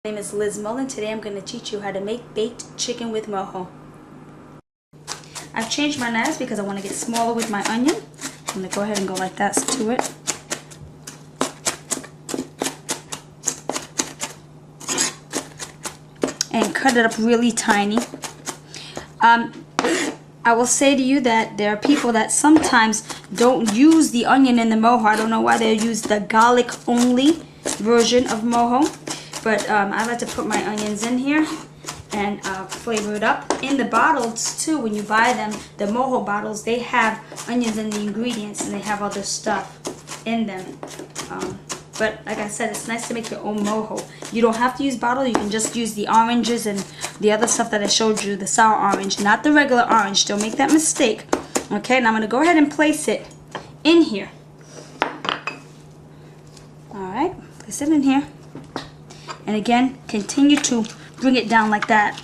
My name is Liz Mullen. Today I'm going to teach you how to make baked chicken with mojo. I've changed my knives because I want to get smaller with my onion. I'm going to go ahead and go like that to it. And cut it up really tiny. I will say to you that there are people that sometimes don't use the onion in the mojo. I don't know why they use the garlic only version of mojo. But I like to put my onions in here and flavor it up. In the bottles too, when you buy them, the mojo bottles, they have onions in the ingredients and they have other stuff in them. But like I said, it's nice to make your own mojo. You don't have to use bottle, you can just use the oranges and the other stuff that I showed you, the sour orange, not the regular orange. Don't make that mistake. Okay, now I'm going to go ahead and place it in here. Alright, place it in here. And again, continue to bring it down like that.